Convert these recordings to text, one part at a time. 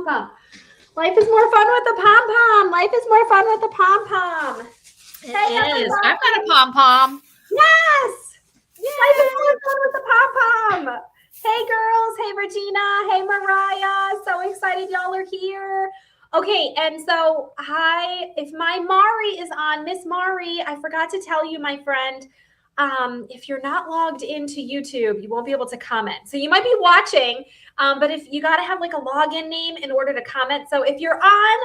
Life is more fun with the pom-pom. Life is more fun with the pom-pom. It is. I've got a pom-pom. Yes. Life is more fun with the pom-pom. Hey, girls. Hey, Regina. Hey, Mariah. So excited y'all are here. Okay, and so if my Mari is on, Miss Mari, I forgot to tell you, my friend, if you're not logged into YouTube, you won't be able to comment. So you might be watching, but if you got to have like a login name in order to comment. So if you're on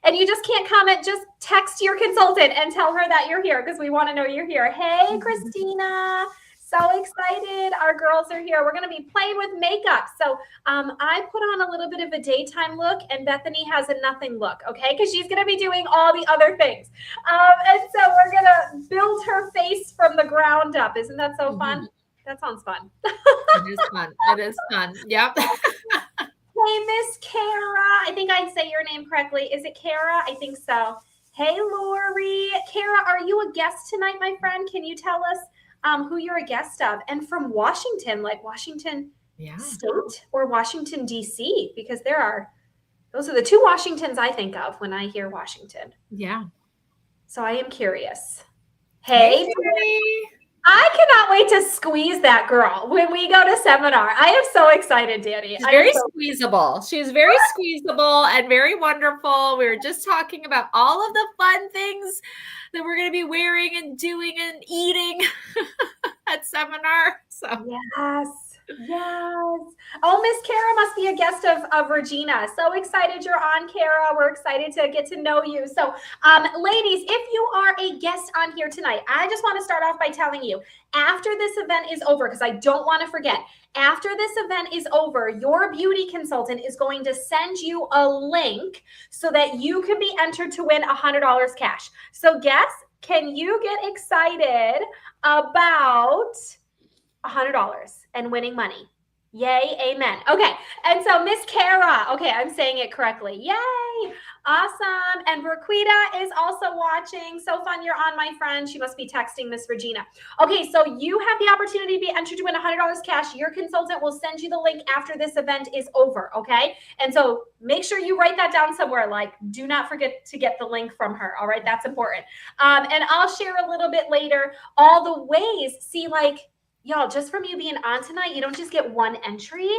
and you just can't comment, just text your consultant and tell her that you're here because we want to know you're here. Hey, Christina. So excited. Our girls are here. We're going to be playing with makeup. So I put on a little bit of a daytime look and Bethany has a nothing look, okay? Because she's going to be doing all the other things. And so we're going to build her face from the ground up. Isn't that so fun? That sounds fun. It is fun. It is fun. Yep. Hey, Miss Kara. I think I say your name correctly. Is it Kara? I think so. Hey, Lori. Kara, are you a guest tonight, my friend? Can you tell us who you're a guest of, and from Washington, like Washington State or Washington, D.C., because those are the two Washingtons I think of when I hear Washington. Yeah. So I am curious. Hey, Danny. I cannot wait to squeeze that girl when we go to seminar. I am so excited, Danny. She's very squeezable. She's very squeezable and very wonderful. We were just talking about all of the fun things that we're going to be wearing and doing and eating at seminar. So yes. Oh, Miss Kara must be a guest of Regina. So excited you're on, Kara. We're excited to get to know you. So, ladies, if you are a guest on here tonight, I just want to start off by telling you, after this event is over, because I don't want to forget, after this event is over, your beauty consultant is going to send you a link so that you can be entered to win $100 cash. So guests, can you get excited about $100 and winning money? Yay, amen. Okay, and so Miss Kara, okay, I'm saying it correctly. Yay, awesome. And Raquita is also watching. So fun you're on, my friend. She must be texting Miss Regina. Okay, so you have the opportunity to be entered to win $100 cash. Your consultant will send you the link after this event is over, okay? And so make sure you write that down somewhere, like do not forget to get the link from her, all right? That's important. And I'll share a little bit later all the ways, see, like, y'all, just from you being on tonight, you don't just get one entry.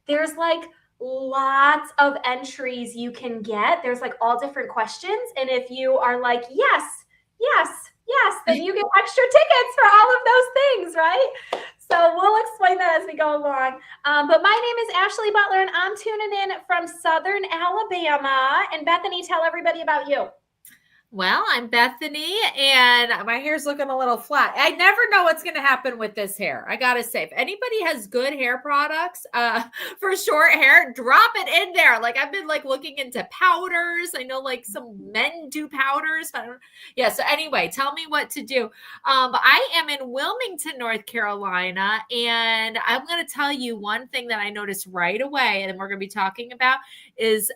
There's like lots of entries you can get. There's like all different questions. And if you are like, yes, then you get extra tickets for all of those things, right? So we'll explain that as we go along. But my name is Ashley Butler, and I'm tuning in from Southern Alabama. And Bethany, tell everybody about you. Well, I'm Bethany, and my hair's looking a little flat. I never know what's going to happen with this hair. I got to say, if anybody has good hair products for short hair, drop it in there. Like, I've been like looking into powders. I know like some men do powders. But so anyway, tell me what to do. But I am in Wilmington, North Carolina, and I'm going to tell you one thing that I noticed right away, and we're going to be talking about is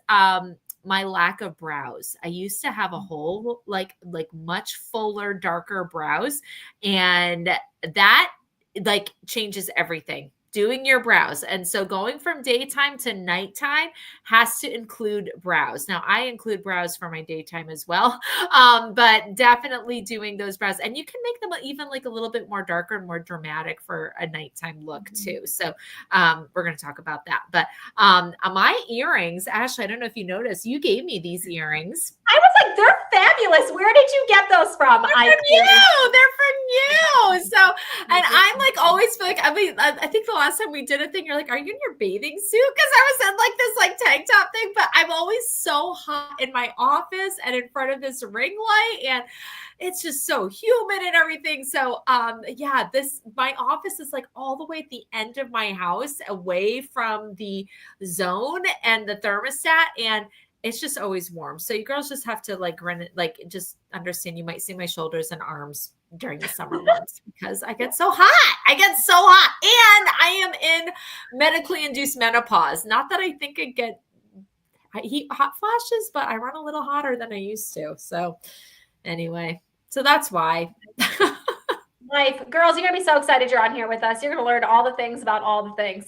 my lack of brows. I used to have a whole, like much fuller, darker brows. And that like changes everything. Doing your brows. And so going from daytime to nighttime has to include brows. Now I include brows for my daytime as well. But definitely doing those brows, and you can make them even like a little bit more darker and more dramatic for a nighttime look too. So we're going to talk about that. But my earrings, Ashley, I don't know if you noticed, you gave me these earrings. I was like, they're fabulous. Where did you get those from? They're from you. So, and I'm like always feel like, I think the last time we did a thing, you're like, are you in your bathing suit? Because I was in like this like tank top thing, but I'm always so hot in my office and in front of this ring light, and it's just so humid and everything. So, my office is like all the way at the end of my house, away from the zone and the thermostat, and it's just always warm. So you girls just have to like run it, like just understand. You might see my shoulders and arms during the summer months because I get so hot. And I am in medically induced menopause. Not that I think I get hot flashes, but I run a little hotter than I used to. So anyway, so that's why. Life. Girls, you're going to be so excited you're on here with us. You're going to learn all the things about all the things.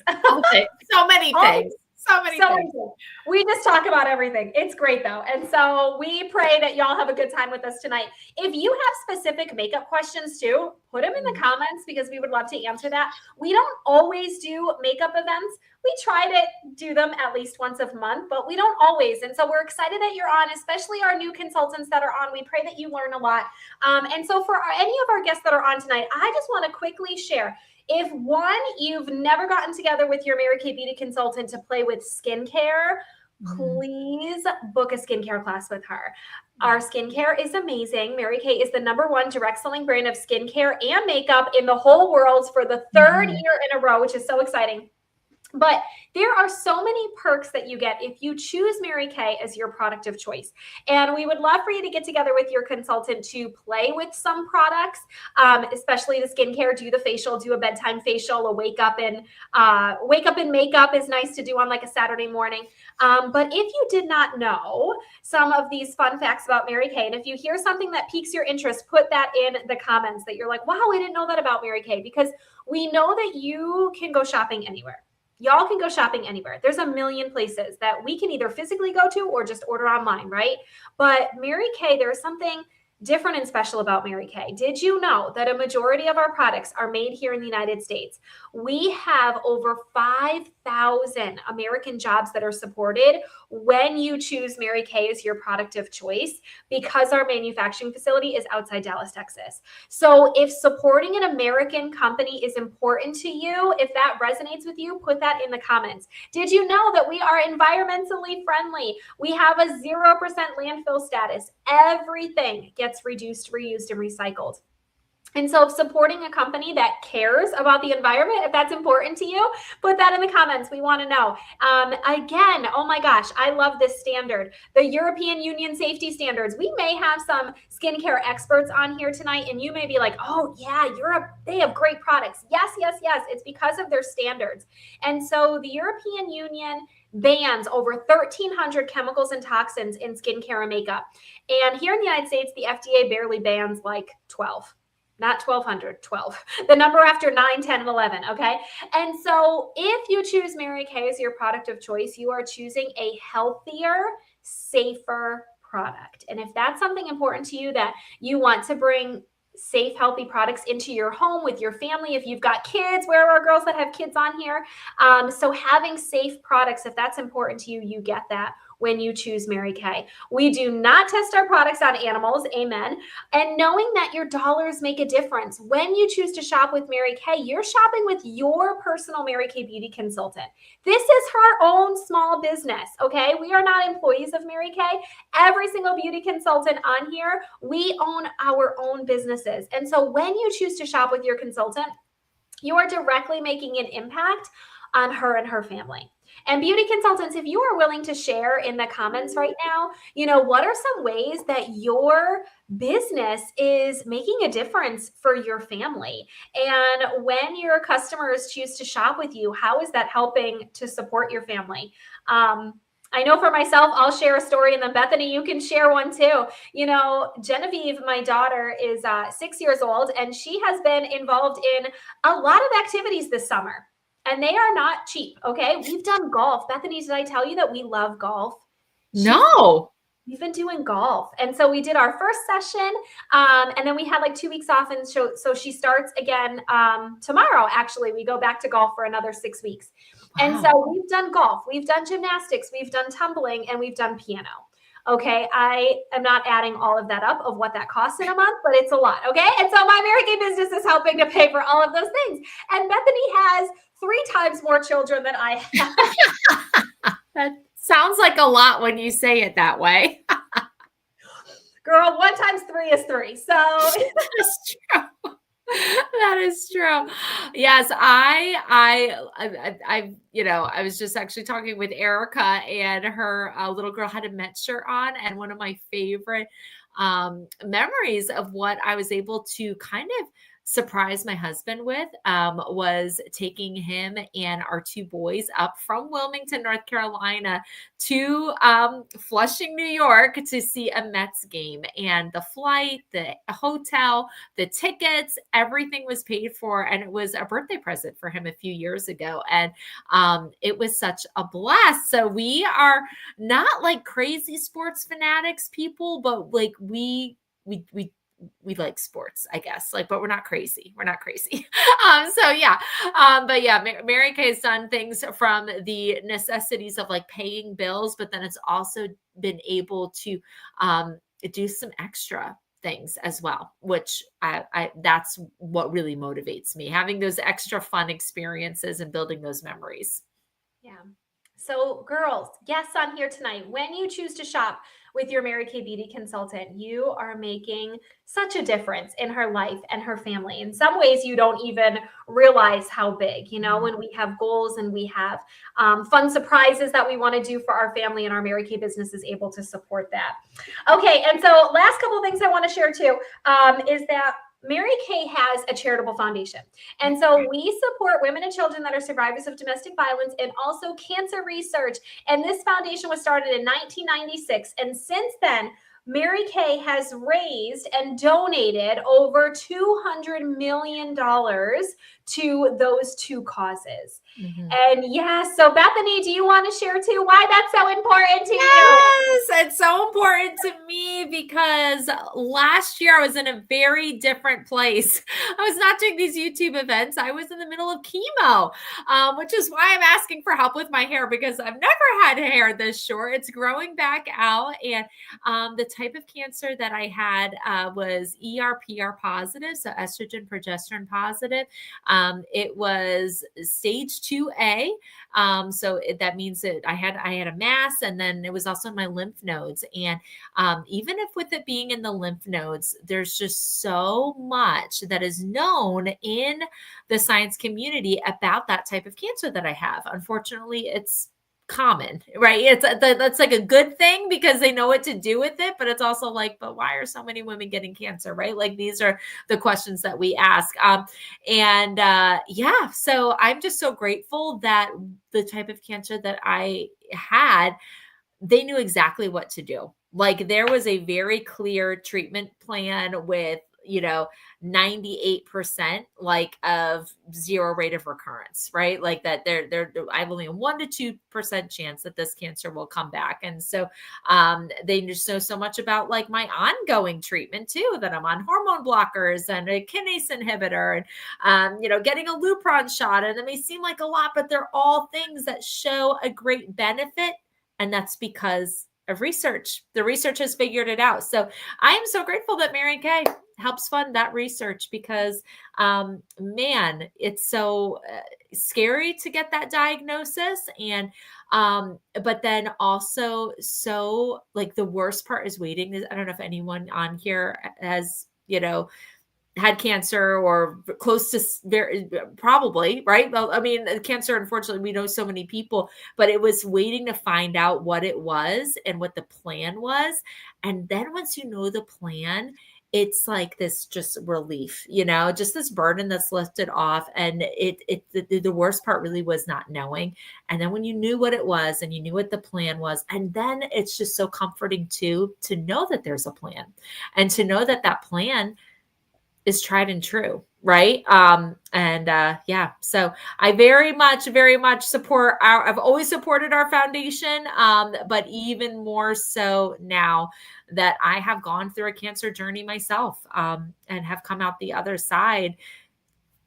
So many things. So many So things. we just talk about everything. It's great though. And so we pray that y'all have a good time with us tonight. If you have specific makeup questions too, put them in the comments because we would love to answer that. We don't always do makeup events. We try to do them at least once a month, but we don't always. And so we're excited that you're on, especially our new consultants that are on. We pray that you learn a lot. And so for any of our guests that are on tonight, I just want to quickly share. If one, you've never gotten together with your Mary Kay Beauty consultant to play with skincare, please book a skincare class with her. Our skincare is amazing. Mary Kay is the #1 direct selling brand of skincare and makeup in the whole world for the 3rd year in a row, which is so exciting. But there are so many perks that you get if you choose Mary Kay as your product of choice. And we would love for you to get together with your consultant to play with some products, especially the skincare, do the facial, do a bedtime facial, a wake up in makeup is nice to do on like a Saturday morning. But if you did not know some of these fun facts about Mary Kay, and if you hear something that piques your interest, put that in the comments that you're like, wow, I didn't know that about Mary Kay, because we know that you can go shopping anywhere. Y'all can go shopping anywhere. There's a million places that we can either physically go to or just order online, right? But Mary Kay, there's something different and special about Mary Kay. Did you know that a majority of our products are made here in the United States? We have over 5,000 American jobs that are supported when you choose Mary Kay as your product of choice, because our manufacturing facility is outside Dallas, Texas. So if supporting an American company is important to you, if that resonates with you, put that in the comments. Did you know that we are environmentally friendly? We have a 0% landfill status. Everything gets reduced, reused, and recycled. And so supporting a company that cares about the environment, if that's important to you, put that in the comments. We want to know. Again, oh my gosh, I love this standard. The European Union safety standards. We may have some skincare experts on here tonight, and you may be like, oh yeah, Europe, they have great products. Yes, yes, yes. It's because of their standards. And so the European Union bans over 1,300 chemicals and toxins in skincare and makeup. And here in the United States, the FDA barely bans like 12. Not 1,200, 12. The number after 9, 10, and 11, okay? And so if you choose Mary Kay as your product of choice, you are choosing a healthier, safer product. And if that's something important to you, that you want to bring safe, healthy products into your home with your family, if you've got kids, where are our girls that have kids on here? So having safe products, if that's important to you, you get that when you choose Mary Kay. We do not test our products on animals, amen. And knowing that your dollars make a difference. When you choose to shop with Mary Kay, you're shopping with your personal Mary Kay beauty consultant. This is her own small business, okay? We are not employees of Mary Kay. Every single beauty consultant on here, we own our own businesses. And so when you choose to shop with your consultant, you are directly making an impact on her and her family. And beauty consultants, if you are willing to share in the comments right now, what are some ways that your business is making a difference for your family? And when your customers choose to shop with you, how is that helping to support your family? I know for myself, I'll share a story, and then Bethany, you can share one too. Genevieve, my daughter, is 6 years old, and she has been involved in a lot of activities this summer. And they are not cheap, okay? We've done golf. Bethany, did I tell you that we love golf? No. We've been doing golf. And so we did our first session, and then we had like 2 weeks off. And so she starts again tomorrow, actually. We go back to golf for another 6 weeks. Wow. And so we've done golf, we've done gymnastics, we've done tumbling, and we've done piano. Okay, I am not adding all of that up of what that costs in a month, but it's a lot, okay? And so my Mary Kay business is helping to pay for all of those things. And Bethany has 3 times more children than I have. That sounds like a lot when you say it that way. Girl, 1 times 3 is 3. So that's true. That is true. Yes, I was just actually talking with Erica, and her little girl had a Met shirt on, and one of my favorite memories of what I was able to kind of surprise my husband with was taking him and our two boys up from Wilmington, North Carolina to Flushing, New York to see a Mets game. And the flight, the hotel, the tickets, everything was paid for. And it was a birthday present for him a few years ago. And it was such a blast. So we are not like crazy sports fanatics people, but like we like sports, I guess. Like, but we're not crazy. We're not crazy. So yeah. But yeah, Mary Kay has done things from the necessities of like paying bills, but then it's also been able to do some extra things as well, which I that's what really motivates me, having those extra fun experiences and building those memories. Yeah. So, girls, guests on here tonight, when you choose to shop with your Mary Kay Beauty consultant, you are making such a difference in her life and her family. In some ways, you don't even realize how big, when we have goals and we have fun surprises that we want to do for our family, and our Mary Kay business is able to support that. Okay. And so, last couple of things I want to share too is that Mary Kay has a charitable foundation. And so we support women and children that are survivors of domestic violence and also cancer research. And this foundation was started in 1996. And since then, Mary Kay has raised and donated over $200 million to those two causes. Mm-hmm. And yes, so Bethany, do you want to share too why that's so important to you? Yes, it's so important to me because last year I was in a very different place. I was not doing these YouTube events. I was in the middle of chemo, which is why I'm asking for help with my hair, because I've never had hair this short. It's growing back out. And the type of cancer that I had was ER/PR positive, so estrogen progesterone positive. It was stage 2A. So that means that I had a mass, and then it was also in my lymph nodes. And even if with it being in the lymph nodes, there's just so much that is known in the science community about that type of cancer that I have. Unfortunately, it's common, right? That's like a good thing because they know what to do with it, but it's also like, but why are so many women getting cancer, right? Like these are the questions that we ask. Yeah, so I'm just so grateful that the type of cancer that I had, they knew exactly what to do. Like there was a very clear treatment plan with 98% like of zero rate of recurrence, right? Like that I have only a 1% to 2% chance that this cancer will come back. And so they just know so much about like my ongoing treatment too, that I'm on hormone blockers and a kinase inhibitor and getting a Lupron shot. And it may seem like a lot, but they're all things that show a great benefit. And that's because of research. The research has figured it out. So I am so grateful that Mary Kay helps fund that research because, man, it's so scary to get that diagnosis. And, but then also so like the worst part is waiting. I don't know if anyone on here has, had cancer or close to probably, right? Well, I mean, cancer, unfortunately, we know so many people, but it was waiting to find out what it was and what the plan was. And then once you know the plan, it's like this just relief, just this burden that's lifted off. And the worst part really was not knowing. And then when you knew what it was and you knew what the plan was, and then it's just so comforting too, to know that there's a plan and to know that that plan is tried and true. Right. Yeah, so I very much support I've always supported our foundation. But even more so now that I have gone through a cancer journey myself, and have come out the other side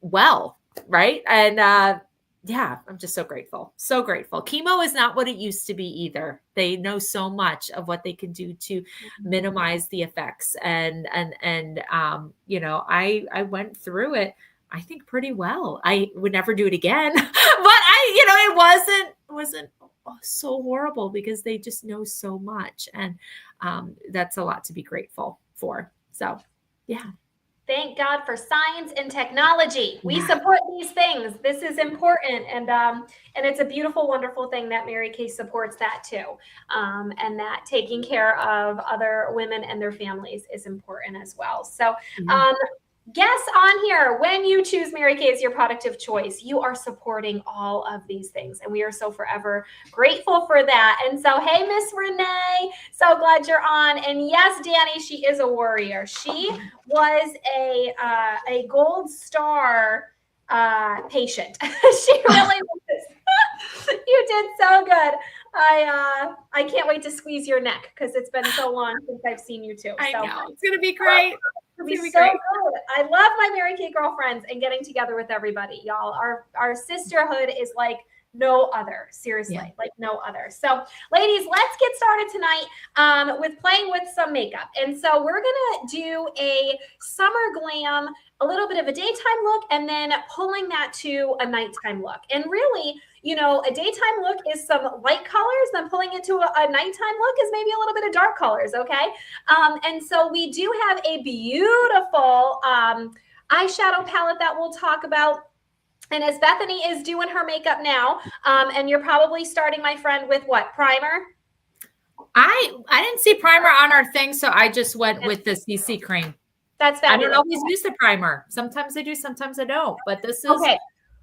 well. Right. And, yeah, I'm just so grateful. So grateful. Chemo is not what it used to be either. They know so much of what they can do to minimize the effects. And I went through it, I think pretty well. I would never do it again, but it wasn't so horrible because they just know so much. And that's a lot to be grateful for. So, yeah. Thank God for science and technology. We support these things. This is important. And it's a beautiful, wonderful thing that Mary Kay supports that too. And that taking care of other women and their families is important as well. So guess on here, when you choose Mary Kay as your product of choice, you are supporting all of these things. And we are so forever grateful for that. And so, hey, Miss Renee, so glad you're on. And yes, Danny, she is a warrior. She was a gold star patient. She really was. You did so good. I can't wait to squeeze your neck because it's been so long since I've seen you too. I know. It's going to be great. It'll be so good. I love my Mary Kay girlfriends and getting together with everybody, y'all. Our sisterhood is like no other. Seriously, like no other. So, ladies, let's get started tonight with playing with some makeup. And so we're gonna do a summer glam, a little bit of a daytime look, and then pulling that to a nighttime look. And really, you know, a daytime look is some light colors, then pulling it to a nighttime look is maybe a little bit of dark colors, okay? And so we do have a beautiful eyeshadow palette that we'll talk about. And as Bethany is doing her makeup now, and you're probably starting, my friend, with what, primer? I didn't see primer on our thing, so I just went with the CC cream. That's fabulous. I don't always use the primer. Sometimes I do, sometimes I don't. But this is okay.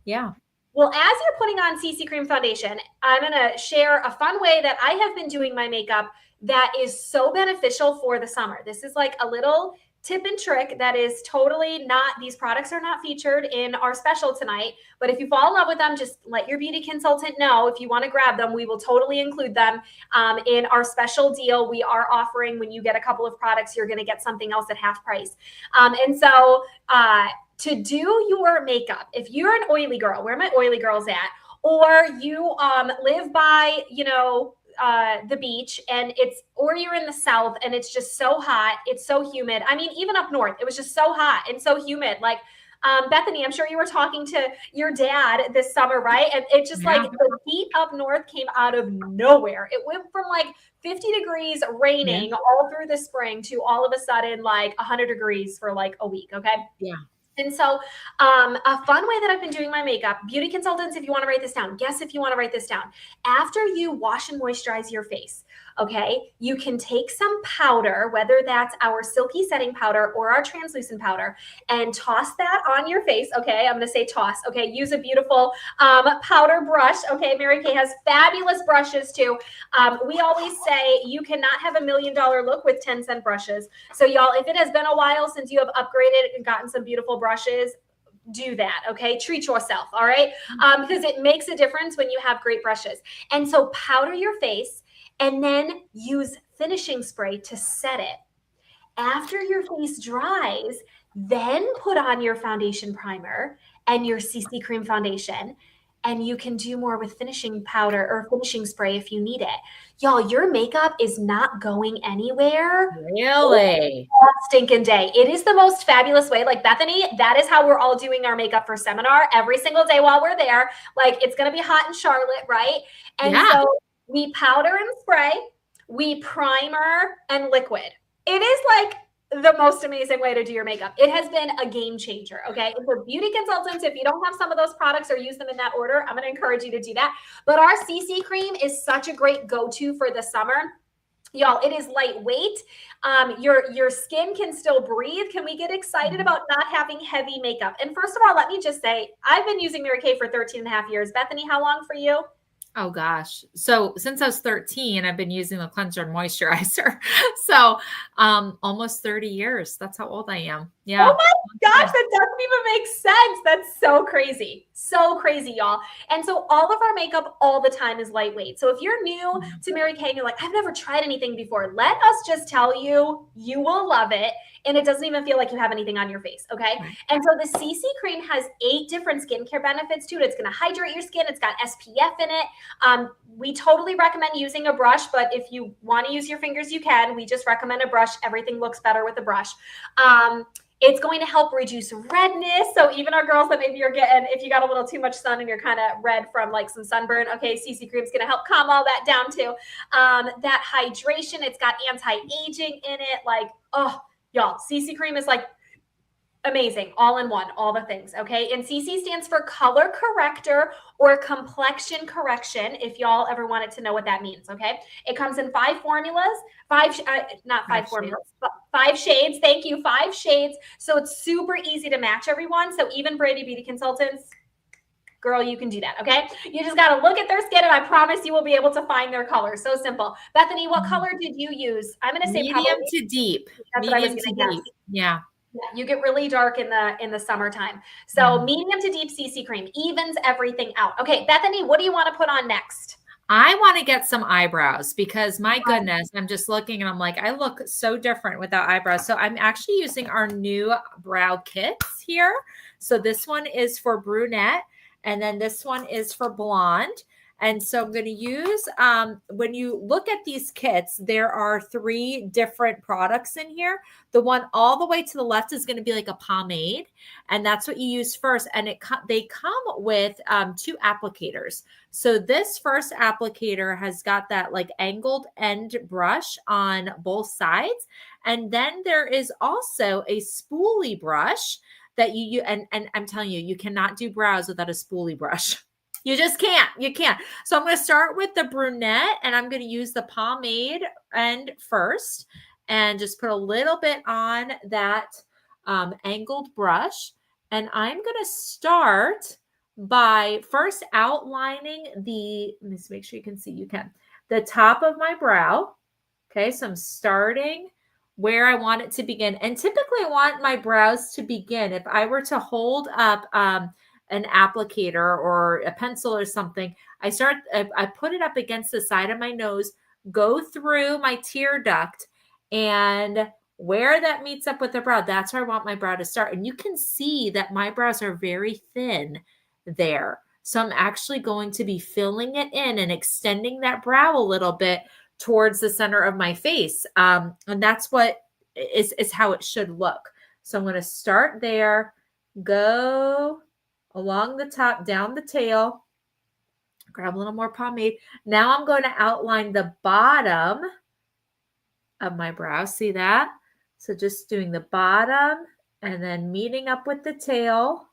Yeah. Well, as you're putting on CC cream foundation, I'm going to share a fun way that I have been doing my makeup that is so beneficial for the summer. This is like a little tip and trick that is totally not, these products are not featured in our special tonight, but if you fall in love with them, just let your beauty consultant know. If you want to grab them, we will totally include them in our special deal we are offering. When you get a couple of products, you're going to get something else at half price. And so to do your makeup, if you're an oily girl, where are my oily girls at? Or you live by, you know, the beach, and or you're in the South and it's just so hot, it's so humid. I mean, even up north, it was just so hot and so humid. Like Bethany, I'm sure you were talking to your dad this summer, right? And it's just like the heat up north came out of nowhere. It went from like 50 degrees raining all through the spring to all of a sudden like 100 degrees for like a week. Okay. Yeah. And so a fun way that I've been doing my makeup, beauty consultants, if you want to write this down, guess if you want to write this down. After you wash and moisturize your face, okay, you can take some powder, whether that's our silky setting powder or our translucent powder, and toss that on your face. Okay, I'm going to say toss. Okay, use a beautiful powder brush. Okay, Mary Kay has fabulous brushes too. We always say you cannot have $1 million look with 10-cent brushes. So y'all, if it has been a while since you have upgraded and gotten some beautiful brushes, do that. Okay, treat yourself. All right, because it makes a difference when you have great brushes. And so powder your face and then use finishing spray to set it. After your face dries, then put on your foundation primer and your CC cream foundation, and you can do more with finishing powder or finishing spray if you need it. Y'all, your makeup is not going anywhere. Really? All stinking day. It is the most fabulous way. Like Bethany, that is how we're all doing our makeup for seminar every single day while we're there. Like it's going to be hot in Charlotte, right? And so we powder and spray, we primer and liquid. It is like the most amazing way to do your makeup. It has been a game changer. Okay. And for beauty consultants, if you don't have some of those products or use them in that order, I'm going to encourage you to do that. But our CC cream is such a great go-to for the summer. Y'all, it is lightweight. Your skin can still breathe. Can we get excited about not having heavy makeup? And first of all, let me just say, I've been using Mary Kay for 13 and a half years. Bethany, how long for you? Oh gosh. So since I was 13, I've been using the cleanser and moisturizer. So almost 30 years. That's how old I am. Yeah. Oh my gosh, that doesn't even make sense. That's so crazy. So crazy, y'all. And so all of our makeup all the time is lightweight. So if you're new to Mary Kay and you're like, I've never tried anything before, let us just tell you, you will love it. And it doesn't even feel like you have anything on your face, okay? And so the CC cream has 8 different skincare benefits to it. It's going to hydrate your skin. It's got SPF in it. We totally recommend using a brush, but if you want to use your fingers, you can. We just recommend a brush. Everything looks better with a brush. It's going to help reduce redness. So even our girls that maybe you're getting, if you got a little too much sun and you're kind of red from like some sunburn, okay, CC cream is going to help calm all that down too. That hydration, it's got anti-aging in it. Like, oh, y'all, CC cream is like Amazing. All in one, all the things. Okay. And CC stands for color corrector or complexion correction, if y'all ever wanted to know what that means. Okay. It comes in 5 formulas, not 5 formulas, Shades. but 5 shades. Thank you. 5 shades. So it's super easy to match everyone. So even Brady Beauty Consultants, girl, you can do that. Okay. You just got to look at their skin and I promise you will be able to find their color. So simple. Bethany, what color did you use? I'm going to say Medium probably, to deep. that's what I was Medium going to to guess. deep. Yeah. Yeah, you get really dark in the summertime. So medium to deep CC cream evens everything out. Okay, Bethany, what do you want to put on next? I want to get some eyebrows because my goodness, I'm just looking and I'm like, I look so different without eyebrows. So I'm actually using our new brow kits here. So this one is for brunette and then this one is for blonde. And so I'm going to use, when you look at these kits, there are 3 different products in here. The one all the way to the left is going to be like a pomade. And that's what you use first. And they come with 2 applicators. So this first applicator has got that like angled end brush on both sides. And then there is also a spoolie brush that you and I'm telling you, you cannot do brows without a spoolie brush. You just can't. You can't. So I'm going to start with the brunette and I'm going to use the pomade end first and just put a little bit on that angled brush. And I'm going to start by first outlining let me just make sure you can see, the top of my brow. Okay, so I'm starting where I want it to begin. And typically I want my brows to begin. If I were to hold up an applicator or a pencil or something, I put it up against the side of my nose, go through my tear duct, and where that meets up with the brow, that's where I want my brow to start. And you can see that my brows are very thin there. So I'm actually going to be filling it in and extending that brow a little bit towards the center of my face. And that's what is how it should look. So I'm going to start there, go along the top, down the tail, grab a little more pomade. Now I'm going to outline the bottom of my brow. See that? So just doing the bottom and then meeting up with the tail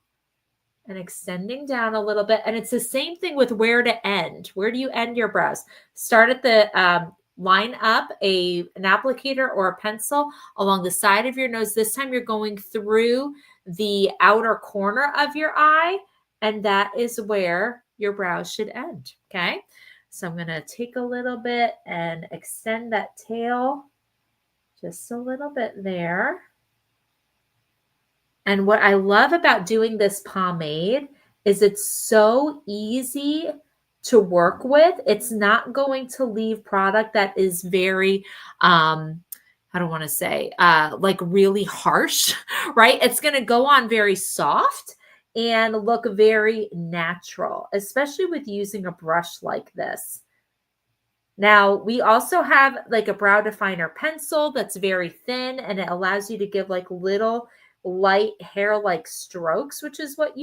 and extending down a little bit. And it's the same thing with where to end. Where do you end your brows? Start at the line up an applicator or a pencil along the side of your nose. This time you're going through the outer corner of your eye, and that is where your brows should end. Okay. So I'm going to take a little bit and extend that tail just a little bit there. And what I love about doing this pomade is it's so easy to work with. It's not going to leave product that is very, I don't want to say, like really harsh, right? It's going to go on very soft and look very natural, especially with using a brush like this. Now, we also have like a brow definer pencil that's very thin and it allows you to give like little light hair-like strokes, which is what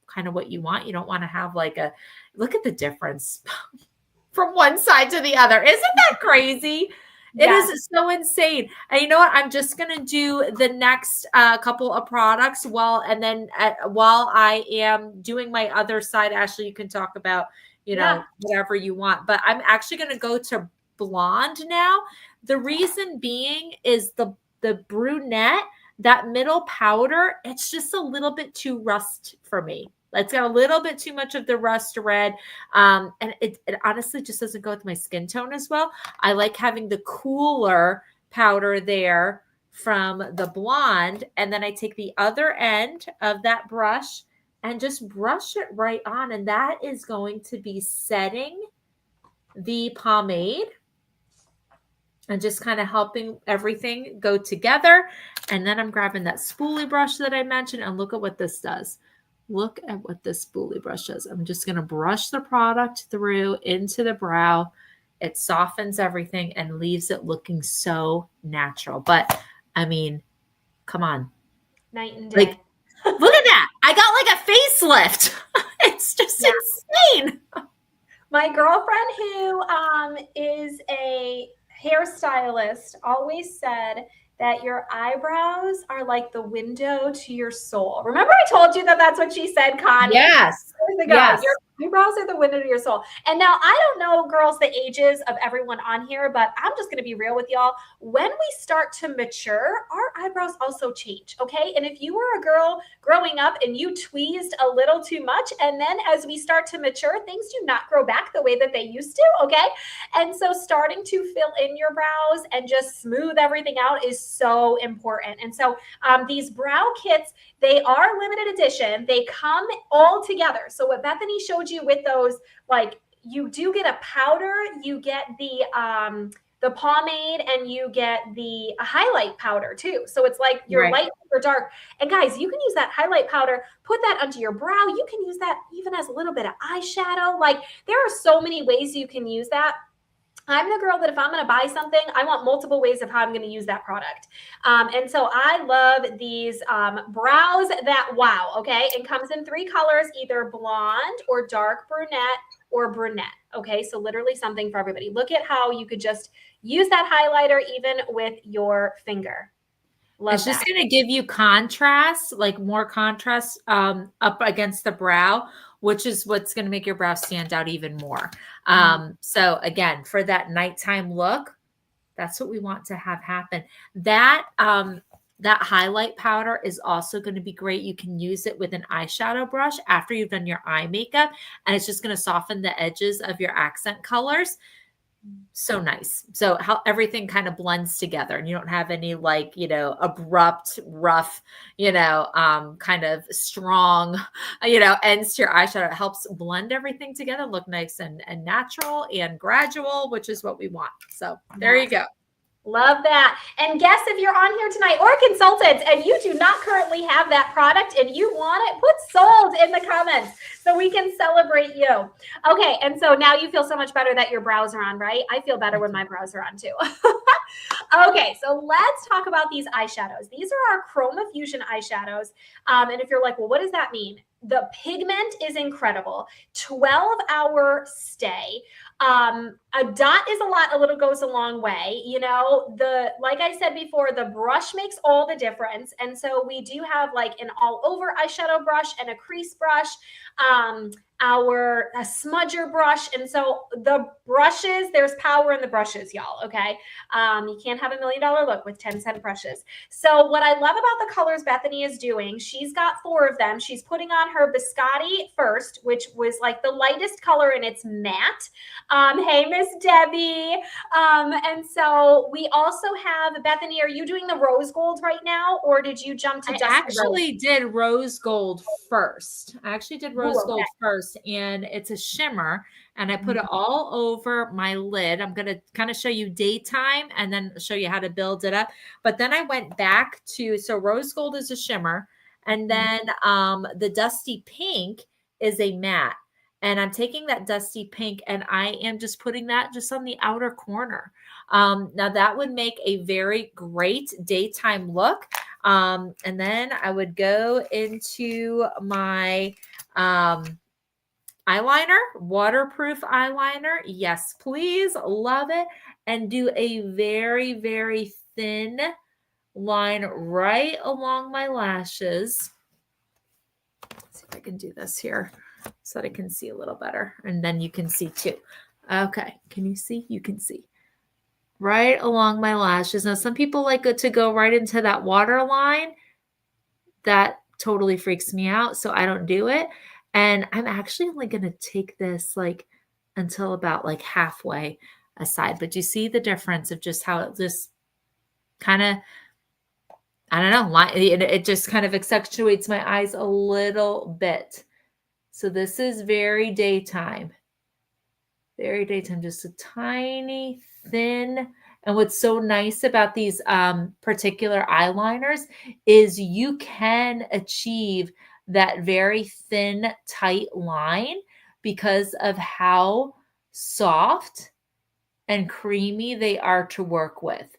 kind of what you want. You don't want to have look at the difference from one side to the other. Isn't that crazy? It is so insane. And you know what? I'm just going to do the next couple of products while I am doing my other side. Ashley, you can talk about whatever you want. But I'm actually going to go to blonde now. The reason being is the brunette, that middle powder, it's just a little bit too rust for me. It's got a little bit too much of the rust red. And it honestly just doesn't go with my skin tone as well. I like having the cooler powder there from the blonde. And then I take the other end of that brush and just brush it right on. And that is going to be setting the pomade and just kind of helping everything go together. And then I'm grabbing that spoolie brush that I mentioned and look at what this does. Look at what this spoolie brush does. I'm just going to brush the product through into the brow. It softens everything and leaves it looking so natural. But I mean, come on. Night and day. Look at that. I got like a facelift. It's just insane. My girlfriend who is a hairstylist always said that your eyebrows are like the window to your soul. Remember I told you that that's what she said, Connie? Yes. Years ago. Yes. Your eyebrows are the window to your soul. And now I don't know, girls, the ages of everyone on here, but I'm just going to be real with y'all. When we start to mature, our eyebrows also change. Okay. And if you were a girl growing up and you tweezed a little too much, and then as we start to mature, things do not grow back the way that they used to. Okay. And so starting to fill in your brows and just smooth everything out is so important. And so these brow kits, they are limited edition. They come all together. So what Bethany showed you with those, like you do get a powder, you get the pomade, and you get the highlight powder too. So it's like your Right. light or dark. And guys, you can use that highlight powder, put that under your brow. You can use that even as a little bit of eyeshadow. Like there are so many ways you can use that. I'm the girl that if I'm going to buy something, I want multiple ways of how I'm going to use that product. And so I love these brows that wow. Okay. It comes in 3 colors, either blonde or dark brunette or brunette. Okay. So literally something for everybody. Look at how you could just use that highlighter even with your finger. Love It's just that. going to give you contrast, like more contrast up against the brow, which is what's going to make your brow stand out even more. So again, for that nighttime look, that's what we want to have happen. That that highlight powder is also going to be great. You can use it with an eyeshadow brush after you've done your eye makeup, and it's just going to soften the edges of your accent colors. So nice. So how everything kind of blends together and you don't have any like, abrupt, rough, kind of strong, ends to your eyeshadow. It helps blend everything together, look nice and natural and gradual, which is what we want. So there you go. Love that. And guess if you're on here tonight or consultants and you do not currently have that product and you want it, put sold in the comments so we can celebrate you. Okay. And so now you feel so much better that your brows are on, right? I feel better when my brows are on too. Okay. So let's talk about these eyeshadows. These are our Chroma Fusion eyeshadows. And if you're like, well, what does that mean? The pigment is incredible. 12-hour stay. A dot is a little goes a long way. Like I said before, the brush makes all the difference. And so we do have like an all over eyeshadow brush and a crease brush, a smudger brush. And so the brushes, there's power in the brushes, y'all. Okay. You can't have $1 million look with 10-cent brushes. So what I love about the colors Bethany is doing, she's got 4 of them. She's putting on her biscotti first, which was like the lightest color and it's matte. Hey, Miss Debbie. And so we also have, Bethany, are you doing the rose gold right now? Or did you jump to I actually did rose gold first. Okay. First, and it's a shimmer, and I put it all over my lid. I'm going to kind of show you daytime and then show you how to build it up. But then I went back so rose gold is a shimmer, and then the dusty pink is a matte. And I'm taking that dusty pink and I am just putting that just on the outer corner. Now that would make a very great daytime look. And then I would go into my eyeliner, waterproof eyeliner. Yes, please. Love it. And do a very, very thin line right along my lashes. Let's see if I can do this here so that I can see a little better. And then you can see too. Okay. Can you see? You can see. Right along my lashes. Now, some people like to go right into that water line. That totally freaks me out, so I don't do it. And I'm actually only going to take this like until about like halfway aside. But you see the difference of just how it just kind of, I don't know, it just kind of accentuates my eyes a little bit. So this is very daytime, just a tiny thin. And what's so nice about these particular eyeliners is you can achieve that very thin, tight line because of how soft and creamy they are to work with.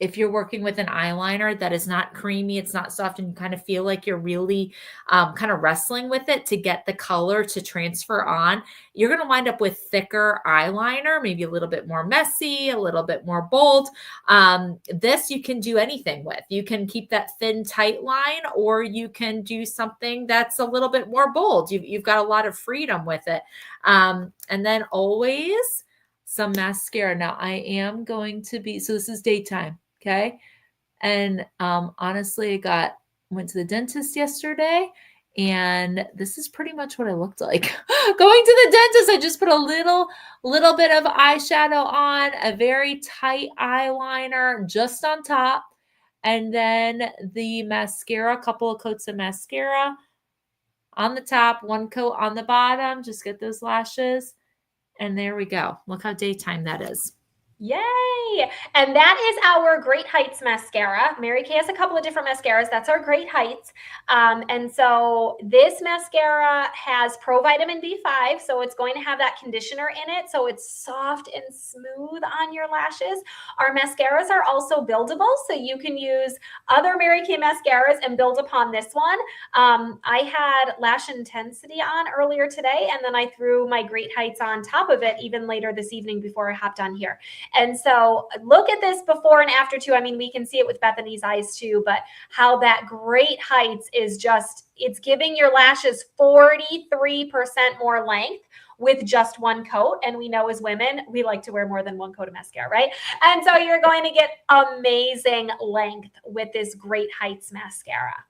if you're working with an eyeliner that is not creamy, it's not soft, and you kind of feel like you're really kind of wrestling with it to get the color to transfer on, you're going to wind up with thicker eyeliner, maybe a little bit more messy, a little bit more bold. This you can do anything with. You can keep that thin, tight line, or you can do something that's a little bit more bold. You've got a lot of freedom with it. And then always some mascara. Now I am going to be, so this is daytime. Okay. And honestly, went to the dentist yesterday, and this is pretty much what I looked like. Going to the dentist, I just put a little bit of eyeshadow on, a very tight eyeliner just on top, and then the mascara, a couple of coats of mascara on the top, one coat on the bottom, just get those lashes. And there we go. Look how daytime that is. Yay! And that is our Great Heights mascara. Mary Kay has a couple of different mascaras. That's our Great Heights. And so this mascara has provitamin B5, so it's going to have that conditioner in it, so it's soft and smooth on your lashes. Our mascaras are also buildable, so you can use other Mary Kay mascaras and build upon this one. I had Lash Intensity on earlier today, and then I threw my Great Heights on top of it even later this evening before I hopped on here. And so look at this before and after too. I mean, we can see it with Bethany's eyes too, but how that Great Heights is just, it's giving your lashes 43% more length with just one coat. And we know as women, we like to wear more than one coat of mascara, right? And so you're going to get amazing length with this Great Heights mascara.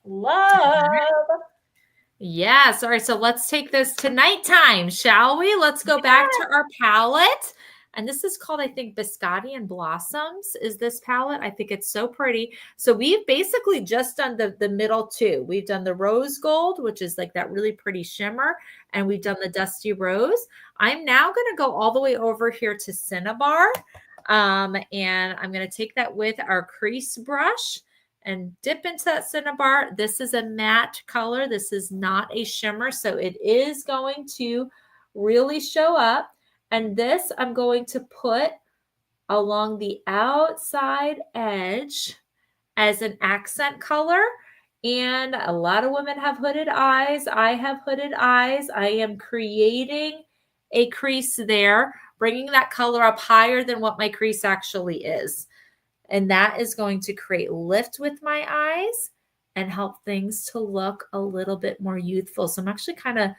Love. Yes. All right. So let's take this to nighttime, shall we? Let's go back to our palette. And this is called, I think, Biscotti and Blossoms is this palette. I think it's so pretty. So we've basically just done the middle two. We've done the rose gold, which is like that really pretty shimmer. And we've done the dusty rose. I'm now going to go all the way over here to Cinnabar. And I'm going to take that with our crease brush and dip into that Cinnabar. This is a matte color. This is not a shimmer. So it is going to really show up. And this I'm going to put along the outside edge as an accent color. And a lot of women have hooded eyes. I have hooded eyes. I am creating a crease there, bringing that color up higher than what my crease actually is. And that is going to create lift with my eyes and help things to look a little bit more youthful. So I'm actually kind of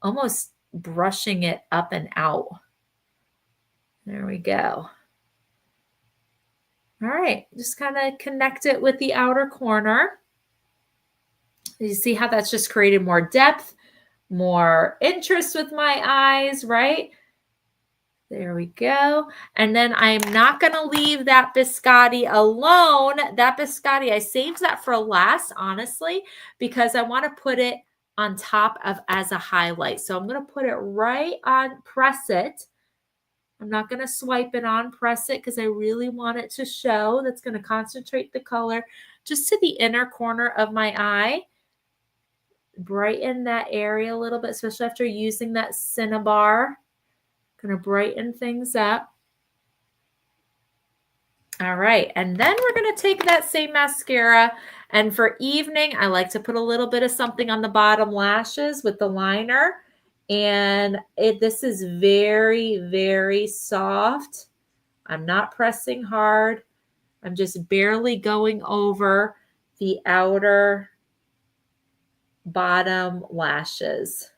almost brushing it up and out. There we go. All right, just kind of connect it with the outer corner. You see how that's just created more depth, more interest with my eyes, right? There we go. And then I'm not going to leave that biscotti alone. That biscotti, I saved that for last, honestly, because I want to put it on top of as a highlight. So I'm going to put it right on, press it. I'm not going to swipe it on, press it, because I really want it to show. That's going to concentrate the color just to the inner corner of my eye. Brighten that area a little bit, especially after using that Cinnabar. Going to brighten things up. All right. And then we're going to take that same mascara. And for evening, I like to put a little bit of something on the bottom lashes with the liner. And this is very, very soft. I'm not pressing hard. I'm just barely going over the outer bottom lashes.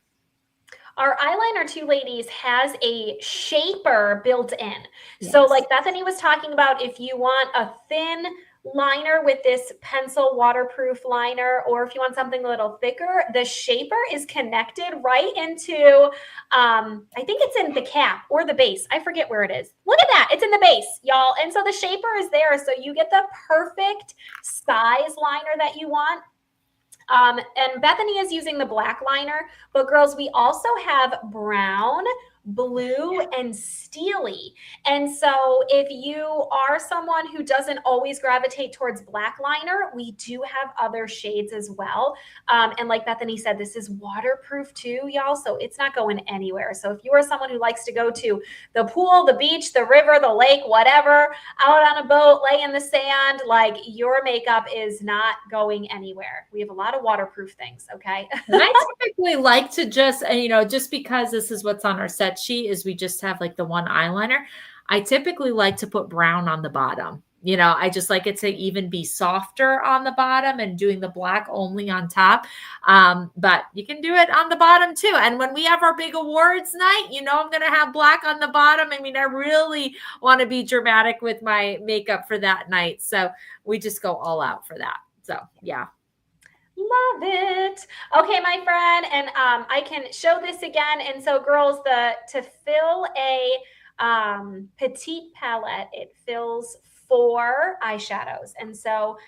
Our eyeliner too, ladies, has a shaper built in. Yes. So like Bethany was talking about, if you want a thin liner with this pencil waterproof liner, or if you want something a little thicker, the shaper is connected right into, I think it's in the cap or the base. I forget where it is. Look at that. It's in the base, y'all. And so the shaper is there. So you get the perfect size liner that you want. And Bethany is using the black liner, but girls, we also have brown, blue, and steely. And so if you are someone who doesn't always gravitate towards black liner, we do have other shades as well. And like Bethany said, this is waterproof too, y'all. So it's not going anywhere. So if you are someone who likes to go to the pool, the beach, the river, the lake, whatever, out on a boat, lay in the sand, like your makeup is not going anywhere. We have a lot of waterproof things. Okay. I typically like to just, just because this is what's on our set sheet is we just have like the one eyeliner. I typically like to put brown on the bottom. I just like it to even be softer on the bottom and doing the black only on top. But you can do it on the bottom too. And when we have our big awards night, I'm going to have black on the bottom. I mean, I really want to be dramatic with my makeup for that night. So we just go all out for that. So yeah. Love it. Okay, my friend, and I can show this again. And so, girls, to fill a petite palette, it fills 4 eyeshadows. And so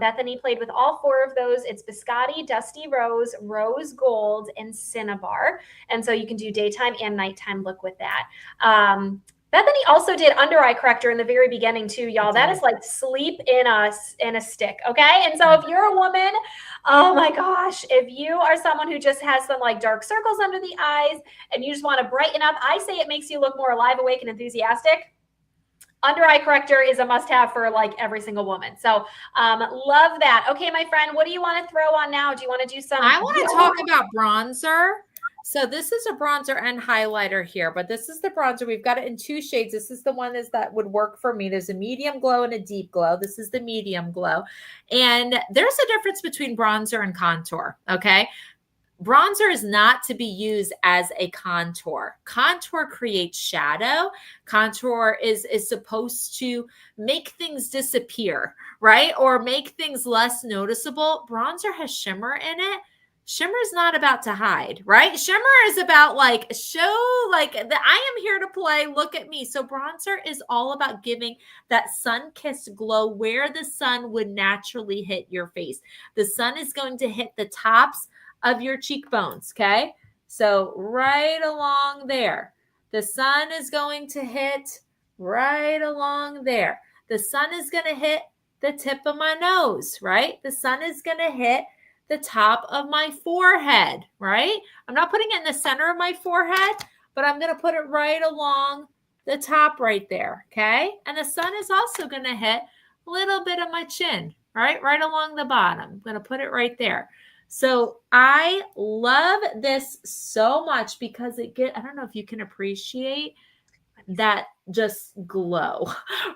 Bethany played with all 4 of those. It's Biscotti, Dusty Rose, Rose Gold, and Cinnabar. And so you can do daytime and nighttime look with that. Bethany also did under eye corrector in the very beginning too, y'all. That is like sleep in a stick, okay? And so if you're a woman, oh my gosh, if you are someone who just has some like dark circles under the eyes and you just want to brighten up, I say it makes you look more alive, awake, and enthusiastic. Under eye corrector is a must-have for like every single woman. So love that. Okay, my friend, what do you want to throw on now? Do you want to do some? I want to talk about bronzer. So this is a bronzer and highlighter here, but this is the bronzer. We've got it in 2 shades. This is the one that would work for me. There's a medium glow and a deep glow. This is the medium glow. And there's a difference between bronzer and contour, okay? Bronzer is not to be used as a contour. Contour creates shadow. Contour is supposed to make things disappear, right? Or make things less noticeable. Bronzer has shimmer in it. Shimmer is not about to hide, right? Shimmer is about like show, like I am here to play. Look at me. So bronzer is all about giving that sun-kissed glow where the sun would naturally hit your face. The sun is going to hit the tops of your cheekbones, okay? So right along there. The sun is going to hit right along there. The sun is going to hit the tip of my nose, right? The sun is going to hit the top of my forehead, right? I'm not putting it in the center of my forehead, but I'm going to put it right along the top right there, okay? And the sun is also going to hit a little bit of my chin, right? Right along the bottom. I'm going to put it right there. So I love this so much because I don't know if you can appreciate that just glow,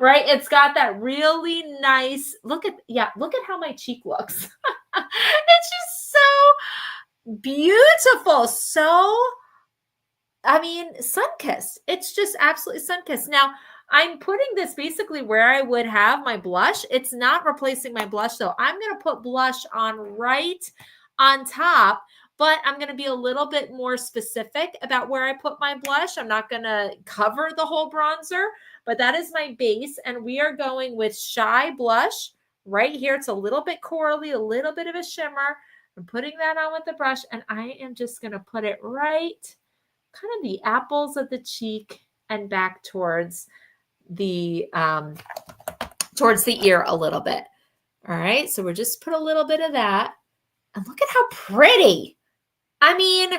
right? It's got that really nice, look at how my cheek looks. It's just so beautiful. So, sun-kissed. It's just absolutely sun-kissed. Now, I'm putting this basically where I would have my blush. It's not replacing my blush though. I'm going to put blush on right on top, but I'm going to be a little bit more specific about where I put my blush. I'm not going to cover the whole bronzer, but that is my base. And we are going with Shy Blush right here. It's a little bit corally, a little bit of a shimmer. I'm putting that on with the brush, and I am just going to put it right kind of the apples of the cheek and back towards the ear a little bit. All right. So we're just put a little bit of that. And look at how pretty. I mean,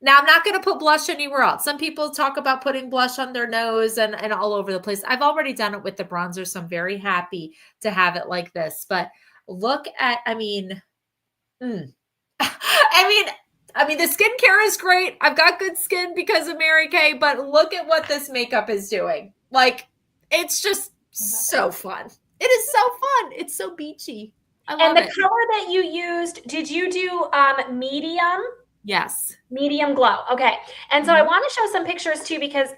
now I'm not going to put blush anywhere else. Some people talk about putting blush on their nose and all over the place. I've already done it with the bronzer, so I'm very happy to have it like this. But look at, the skincare is great. I've got good skin because of Mary Kay, but look at what this makeup is doing. Like, it's just so fun. It is so fun. It's so beachy. I love it. And the color that you used, did you do medium? Yes. Medium glow. Okay. And so I want to show some pictures too, because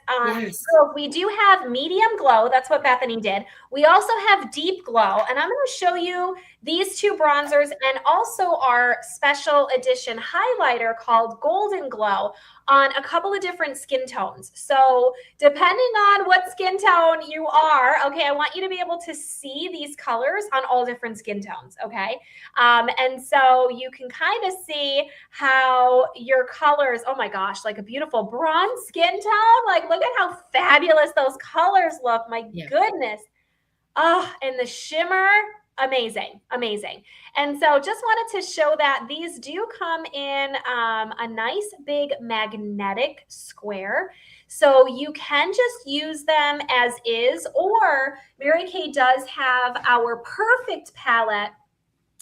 so we do have medium glow. That's what Bethany did. We also have deep glow. And I'm going to show you these two bronzers, and also our special edition highlighter called Golden Glow on a couple of different skin tones. So depending on what skin tone you are, okay, I want you to be able to see these colors on all different skin tones, okay? And so you can kind of see how your colors, oh my gosh, like a beautiful bronze skin tone. Like, look at how fabulous those colors look. My goodness. Oh, and the shimmer, amazing, amazing. And so just wanted to show that these do come in a nice big magnetic square. So you can just use them as is, or Mary Kay does have our perfect palette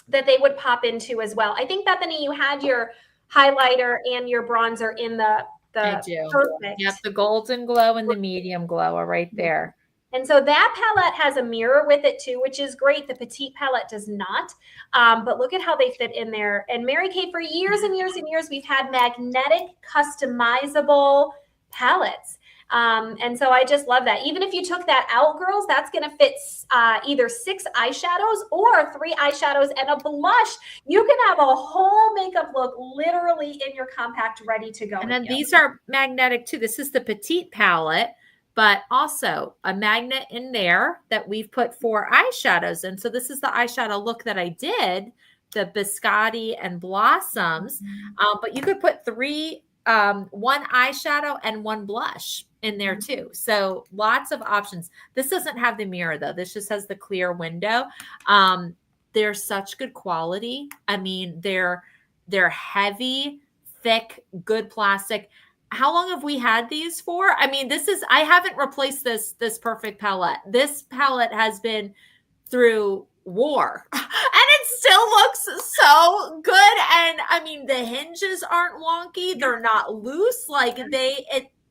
that they would pop into as well. I think, Bethany, you had your highlighter and your bronzer in the I do. perfect. Yep, the Golden Glow and the Medium Glow are right there. And so that palette has a mirror with it too, which is great. The Petite palette does not, but look at how they fit in there. And Mary Kay, for years and years and years, we've had magnetic customizable palettes. And so I just love that. Even if you took that out, girls, that's going to fit either 6 eyeshadows or 3 eyeshadows and a blush. You can have a whole makeup look literally in your compact ready to go. And then these are magnetic too. This is the Petite palette, but also a magnet in there that we've put 4 eyeshadows in. So this is the eyeshadow look that I did, the Biscotti and Blossoms. But you could put 3, 1 eyeshadow and 1 blush in there too. So lots of options. This doesn't have the mirror though. This just has the clear window. They're such good quality. I mean, they're heavy, thick, good plastic. How long have we had these for? I mean, I haven't replaced this perfect palette. This palette has been through war and it still looks so good. And I mean, the hinges aren't wonky. They're not loose. Like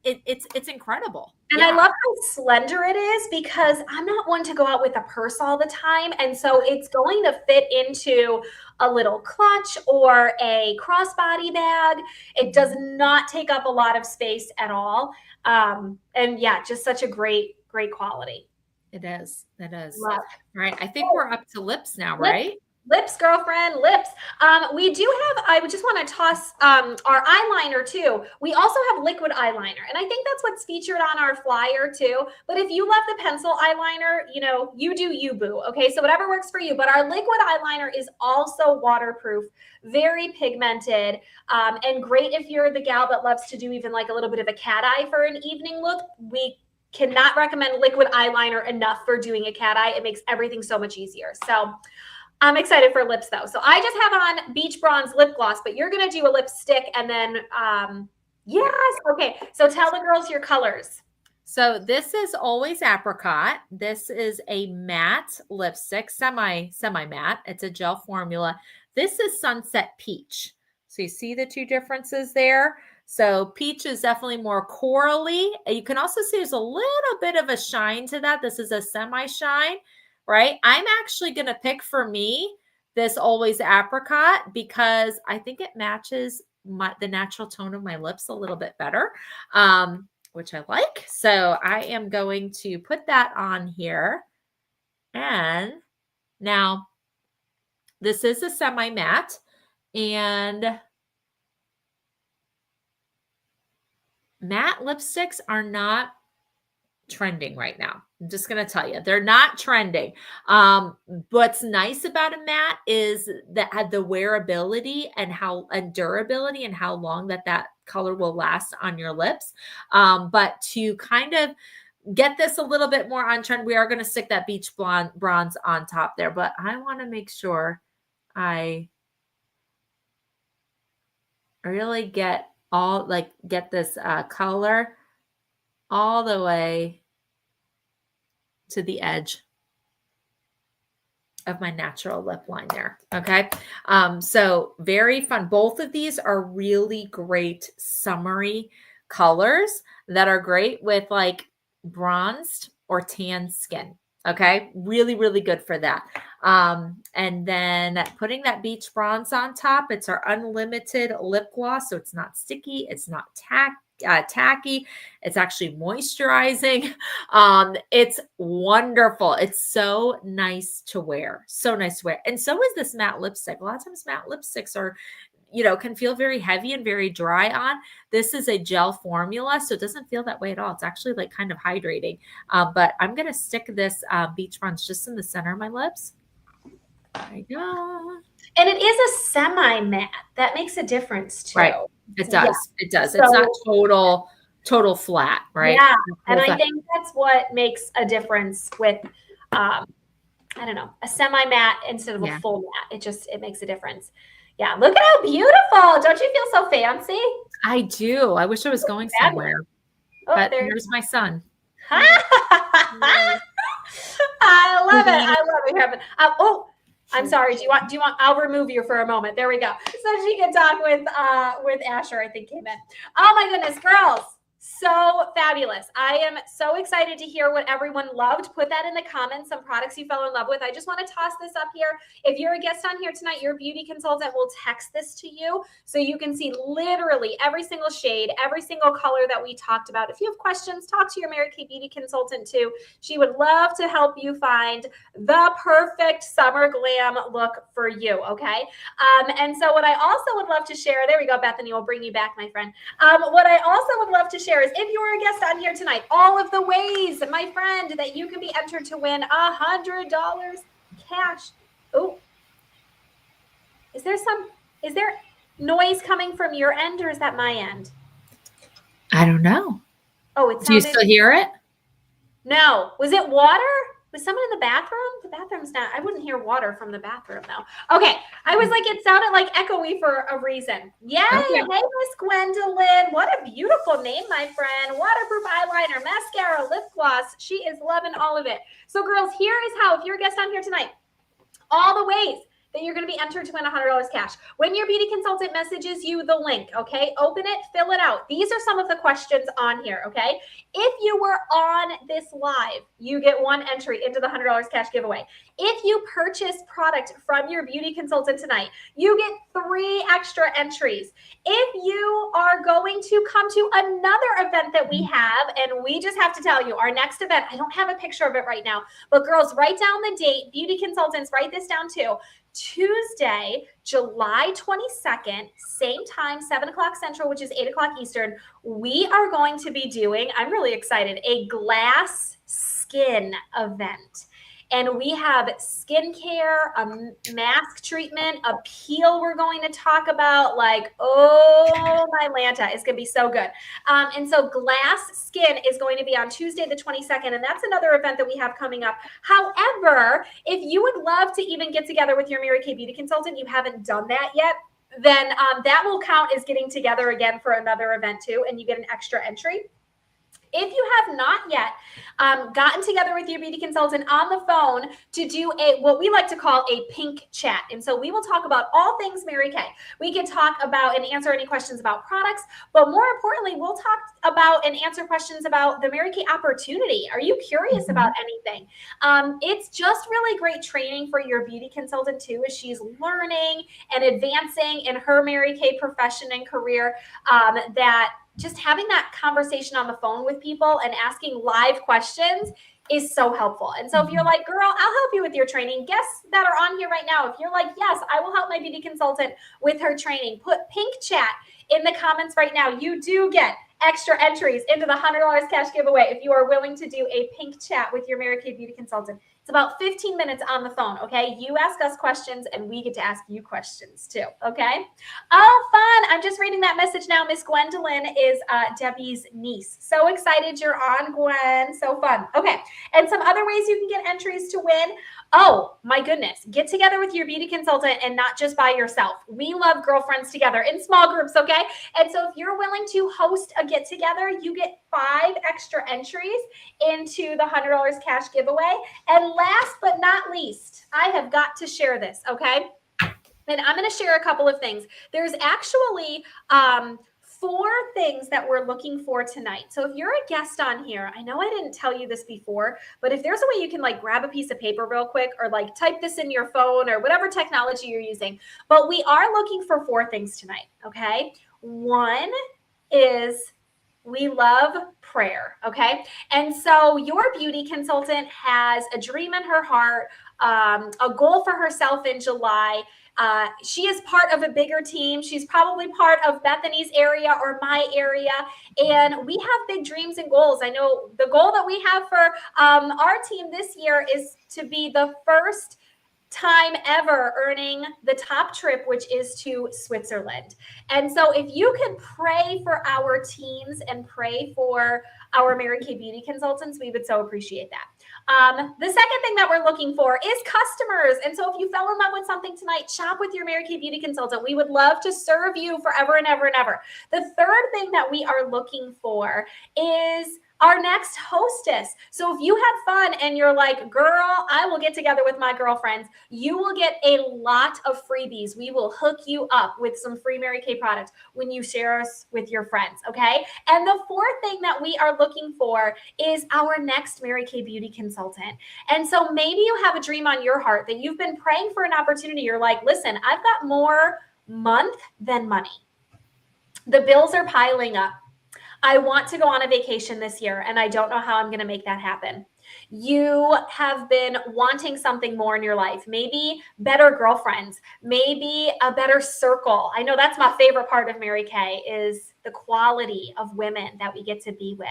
it's incredible. And I love how slender it is, because I'm not one to go out with a purse all the time. And so it's going to fit into a little clutch or a crossbody bag. It does not take up a lot of space at all. And yeah, just such a great quality. It is. It is. Love. All right. I think we're up to lips now, right? Lips, girlfriend, lips. We do have, I would just want to toss our eyeliner too. We also have liquid eyeliner, and I think that's what's featured on our flyer too. But if you love the pencil eyeliner, you know, you do you, boo. Okay, so whatever works for you. But our liquid eyeliner is also waterproof, very pigmented, and great if you're the gal that loves to do even like a little bit of a cat eye for an evening look. We cannot recommend liquid eyeliner enough for doing a cat eye. It makes everything so much easier. So I'm excited for lips though. So I just have on Beach Bronze lip gloss, but you're going to do a lipstick and then, yes. Okay. So tell the girls your colors. So this is Always Apricot. This is a matte lipstick, semi matte. It's a gel formula. This is Sunset Peach. So you see the 2 differences there. So peach is definitely more corally. You can also see there's a little bit of a shine to that. This is a semi shine. Right? I'm actually going to pick for me this Always Apricot because I think it matches the natural tone of my lips a little bit better, which I like. So I am going to put that on here. And now this is a semi-matte, and matte lipsticks are not trending right now. I'm just going to tell you, they're not trending. What's nice about a matte is that the wearability and durability and how long that color will last on your lips. But to kind of get this a little bit more on trend, we are going to stick that Beach Bronze on top there, but I want to make sure I really get this color all the way to the edge of my natural lip line there. Okay. So very fun. Both of these are really great summery colors that are great with like bronzed or tan skin. Okay. Really, really good for that. And then putting that Beach Bronze on top, it's our unlimited lip gloss. So it's not sticky. It's not tacky. It's actually moisturizing. It's wonderful. It's so nice to wear. So nice to wear. And so is this matte lipstick. A lot of times matte lipsticks are, can feel very heavy and very dry on. This is a gel formula, so it doesn't feel that way at all. It's actually like kind of hydrating. But I'm going to stick this Beach Bronze just in the center of my lips. There you go. And it is a semi-matte. That makes a difference too. Right. It does. Yeah. It does. So, it's not total flat, right? Yeah. And I think that's what makes a difference with, I don't know, a semi-matte instead of a full matte. It makes a difference. Yeah. Look at how beautiful. Don't you feel so fancy? I do. I wish I was going somewhere. But there's my son. I love it. I love it. I'm sorry. Do you want, I'll remove you for a moment. There we go. So she can talk with Asher, I think came in. Oh my goodness, girls. So fabulous. I am so excited to hear what everyone loved. Put that in the comments, some products you fell in love with. I just want to toss this up here. If you're a guest on here tonight, your beauty consultant will text this to you so you can see literally every single shade, every single color that we talked about. If you have questions, talk to your Mary Kay beauty consultant too. She would love to help you find the perfect summer glam look for you, okay? And so what I also would love to share, there we go, Bethany, we'll bring you back, my friend. What I also would love to share is if you're a guest on here tonight, all of the ways, my friend, that you can be entered to win $100 cash. Oh, is there noise coming from your end or is that my end? I don't know. Oh, it sounded. Do you still hear it? No. Was it water? Was someone in the bathroom? The bathroom's not. I wouldn't hear water from the bathroom though. Okay. I was like, it sounded like echoey for a reason. Yay. Okay. Hey, Miss Gwendolyn. What a beautiful name, my friend. Waterproof eyeliner, mascara, lip gloss. She is loving all of it. So girls, here is how, if you're a guest on here tonight, all the ways that you're going to be entered to win $100 cash. When your beauty consultant messages you the link, okay, open it, fill it out. These are some of the questions on here, okay? If you were on this live, you get one entry into the $100 cash giveaway. If you purchase product from your beauty consultant tonight, you get 3 extra entries. If you are going to come to another event that we have, and we just have to tell you, our next event, I don't have a picture of it right now, but girls, write down the date. Beauty consultants, write this down too. Tuesday, July 22nd, same time, 7 o'clock Central, which is 8 o'clock Eastern, we are going to be doing, I'm really excited, a glass skin event. And we have skincare, a mask treatment, a peel we're going to talk about. Like, oh, my Lanta, it's going to be so good. And so glass skin is going to be on Tuesday, the 22nd. And that's another event that we have coming up. However, if you would love to even get together with your Mary Kay beauty consultant, you haven't done that yet, then that will count as getting together again for another event too. And you get an extra entry. If you have not yet gotten together with your beauty consultant on the phone to do what we like to call a pink chat. And so we will talk about all things Mary Kay. We can talk about and answer any questions about products, but more importantly, we'll talk about and answer questions about the Mary Kay opportunity. Are you curious about anything? It's just really great training for your beauty consultant too, as she's learning and advancing in her Mary Kay profession and career, that just having that conversation on the phone with people and asking live questions is so helpful. And so if you're like, girl, I'll help you with your training, guests that are on here right now, if you're like, yes, I will help my beauty consultant with her training, put pink chat in the comments right now. You do get extra entries into the $100 cash giveaway if you are willing to do a pink chat with your Mary Kay beauty consultant. It's about 15 minutes on the phone, okay? You ask us questions and we get to ask you questions too, okay? Oh, fun. I'm just reading that message now. Miss Gwendolyn is Debbie's niece. So excited you're on, Gwen. So fun. Okay, and some other ways you can get entries to win. Oh, my goodness. Get together with your beauty consultant and not just by yourself. We love girlfriends together in small groups, okay? And so if you're willing to host a get-together, you get 5 extra entries into the $100 cash giveaway. And last but not least, I have got to share this, okay? And I'm going to share a couple of things. There's actually 4 things that we're looking for tonight. So if you're a guest on here, I know I didn't tell you this before, but if there's a way you can like grab a piece of paper real quick or like type this in your phone or whatever technology you're using, but we are looking for 4 things tonight, okay? One is We love prayer. Okay. And so your beauty consultant has a dream in her heart, a goal for herself in July. She is part of a bigger team. She's probably part of Bethany's area or my area. And we have big dreams and goals. I know the goal that we have for our team this year is to be the first time ever earning the top trip, which is to Switzerland. And so if you can pray for our teams and pray for our Mary Kay Beauty consultants, we would so appreciate that. The second thing that we're looking for is customers. And so if you fell in love with something tonight, shop with your Mary Kay Beauty consultant. We would love to serve you forever and ever and ever. The third thing that we are looking for is our next hostess. So if you had fun and you're like, girl, I will get together with my girlfriends, you will get a lot of freebies. We will hook you up with some free Mary Kay products when you share us with your friends, okay? And the fourth thing that we are looking for is our next Mary Kay Beauty consultant. And so maybe you have a dream on your heart that you've been praying for an opportunity. You're like, listen, I've got more month than money. The bills are piling up. I want to go on a vacation this year, and I don't know how I'm going to make that happen. You have been wanting something more in your life, maybe better girlfriends, maybe a better circle. I know that's my favorite part of Mary Kay is the quality of women that we get to be with.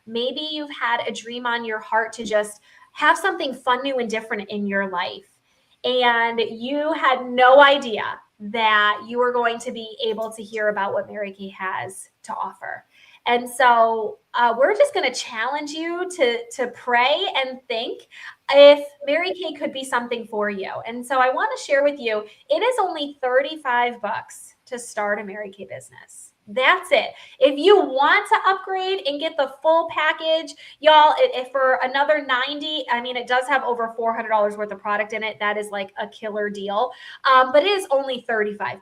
Maybe you've had a dream on your heart to just have something fun, new, and different in your life, and you had no idea that you were going to be able to hear about what Mary Kay has to offer. And so we're just going to challenge you to pray and think if Mary Kay could be something for you. And so I want to share with you, it is only $35 to start a Mary Kay business. That's it. If you want to upgrade and get the full package, y'all, if for another $90, I mean, it does have over $400 worth of product in it. That is like a killer deal. But it is only $35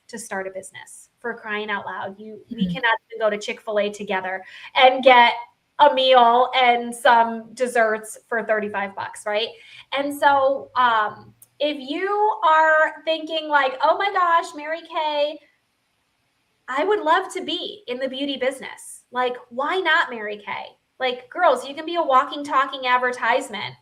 to start a business. For crying out loud. We cannot even go to Chick-fil-A together and get a meal and some desserts for $35, right? And so if you are thinking like, oh my gosh, Mary Kay, I would love to be in the beauty business. Like, why not Mary Kay? Like, girls, you can be a walking, talking advertisement,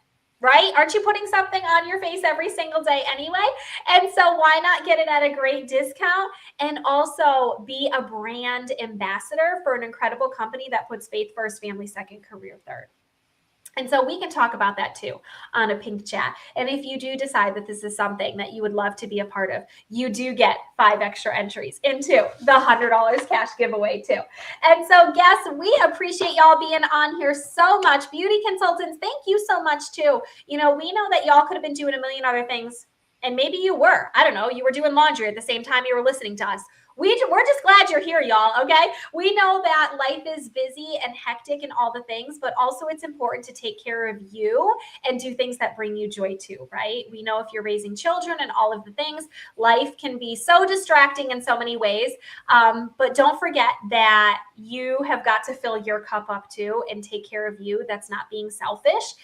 right? Aren't you putting something on your face every single day anyway? And so why not get it at a great discount and also be a brand ambassador for an incredible company that puts faith first, family second, career third? And so we can talk about that too on a pink chat. And if you do decide that this is something that you would love to be a part of, you do get 5 extra entries into the $100 cash giveaway too. And so guests, we appreciate y'all being on here so much. Beauty consultants, thank you so much too. You know, we know that y'all could have been doing a million other things. And maybe you were, I don't know, you were doing laundry at the same time you were listening to us. We're just glad you're here, y'all, okay? We know that life is busy and hectic and all the things, but also it's important to take care of you and do things that bring you joy too, right? We know if you're raising children and all of the things, life can be so distracting in so many ways, but don't forget that you have got to fill your cup up too and take care of you. That's not being selfish.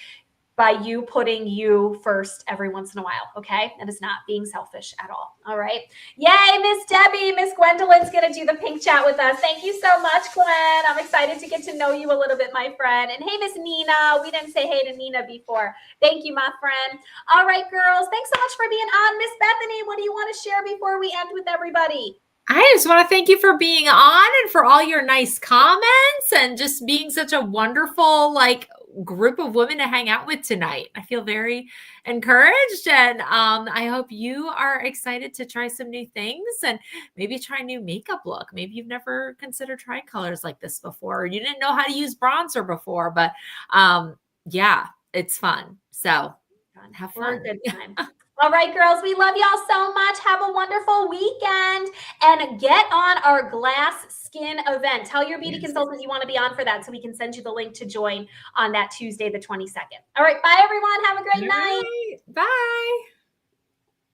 By you putting you first every once in a while, okay? That is not being selfish at all, all right? Yay, Miss Debbie, Miss Gwendolyn's gonna do the pink chat with us. Thank you so much, Gwen. I'm excited to get to know you a little bit, my friend. And hey, Miss Nina, we didn't say hey to Nina before. Thank you, my friend. All right, girls, thanks so much for being on. Miss Bethany, what do you wanna share before we end with everybody? I just want to thank you for being on and for all your nice comments and just being such a wonderful, group of women to hang out with tonight. I feel very encouraged, and I hope you are excited to try some new things and maybe try a new makeup look. Maybe you've never considered trying colors like this before, or you didn't know how to use bronzer before, but yeah, it's fun. So have fun. We're a good time. All right, girls, we love y'all so much. Have a wonderful weekend and get on our glass skin event. Tell your beauty consultant you want to be on for that so we can send you the link to join on that Tuesday, the 22nd. All right, bye, everyone. Have a great night. Bye.